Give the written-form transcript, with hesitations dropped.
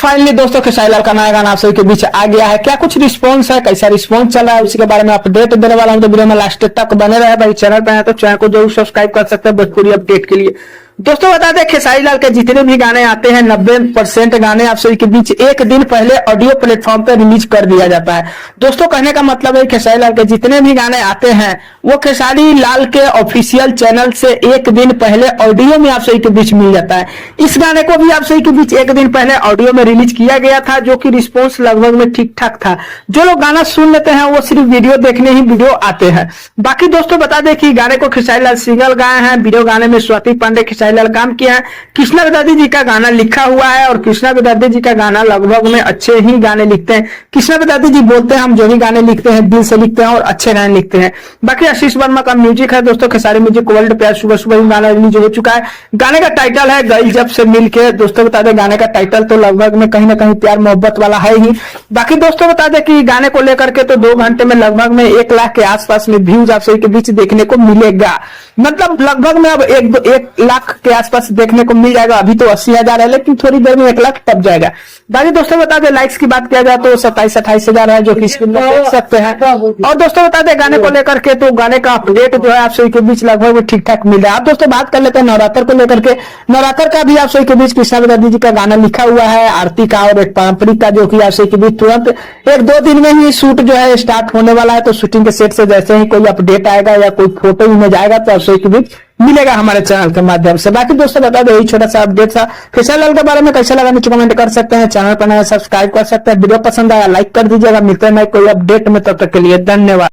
Finally दोस्तों खेसारी लाल का नया गाना आप सभी के बीच आ गया है। क्या कुछ रिस्पांस है, कैसा रिस्पांस चल रहा है, उसी के बारे में अपडेट देने वाला हूं। तो वीडियो में लास्ट तक बने रहे भाई। चैनल पे है तो चैनल को जरूर सब्सक्राइब कर सकते हैं भोजपुरी अपडेट के लिए। दोस्तों बता दें खेसारी लाल के जितने भी गाने आते हैं 90% गाने आप सभी के बीच एक दिन पहले ऑडियो प्लेटफॉर्म पे रिलीज कर दिया जाता है। दोस्तों कहने का मतलब है खेसारी लाल के जितने भी गाने आते हैं वो खेसारी लाल के ऑफिशियल चैनल से एक दिन पहले ऑडियो में आप सभी के बीच मिल जाता है। इस गाने को भी आप सभी के बीच एक दिन पहले ऑडियो में रिलीज किया गया था, जो कि रिस्पॉन्स लगभग में ठीक ठाक था। जो लोग गाना सुन लेते हैं वो सिर्फ वीडियो देखने ही वीडियो आते हैं। बाकी दोस्तों बता दें कि गाने को खेसारी लाल सिंगल गाए हैं। वीडियो गाने में स्वाति पांडे खेसारी लाल काम किया है। कृष्णा विद्यार्थी जी का गाना लिखा हुआ है और कृष्णा विद्यार्थी जी का गाना लगभग में अच्छे ही गाने लिखते हैं। कृष्णा विद्यार्थी जी बोलते हैं हम जो भी गाने लिखते हैं दिल से लिखते हैं और अच्छे गाने लिखते हैं। बाकी आशीष वर्मा का म्यूजिक है दोस्तों। खेसारी म्यूजिक वर्ल्ड पे सुबह सुबह ही गाना रिलीज हो चुका है। गाने का टाइटल है गई जब से मिलके। दोस्तों बता दें गाने का टाइटल तो लगभग में कहीं ना कहीं प्यार मोहब्बत वाला है ही। बाकी दोस्तों बता दें कि गाने को लेकर के तो 2 घंटे में लगभग में 1 लाख के आसपास में व्यूज आप सभी के बीच देखने को मिलेगा। मतलब लगभग में अब 1 लाख के आसपास देखने को मिल जाएगा। अभी तो 80,000 है लेकिन थोड़ी देर में 1 लाख टप जाएगा। बाकी दोस्तों बता दें लाइक्स की बात किया जाए तो 27-28 हजार है, जो कि स्क्रीन में देख सकते हैं। और दोस्तों बता दें गाने को लेकर के तो गाने का अपडेट जो है आप सभी के बीच लगभग ठीक ठाक मिल रहा है। आप दोस्तों बात कर लेते हैं नवरात्र को लेकर के। नवरात्र का भी आप सभी के बीच कृष्णा विद्यार्थी जी का गाना लिखा हुआ है, आरती का और एक पारंपरिक का, जो कि आप सभी के बीच तुरंत 1-2 दिन में ही शूट जो है स्टार्ट होने वाला है। तो शूटिंग के सेट से जैसे ही कोई अपडेट आएगा या कोई फोटो इमेज आएगा तो आप सभी के बीच मिलेगा हमारे चैनल के माध्यम से। बाकी दोस्तों बता दो यही छोटा सा अपडेट था। खेसारी लाल के बारे में कैसा लगा नीचे कमेंट कर सकते हैं। चैनल पर नया सब्सक्राइब कर सकते हैं। वीडियो पसंद आया लाइक कर दीजिएगा। मिलते हैं कोई अपडेट में, तब तक के लिए धन्यवाद।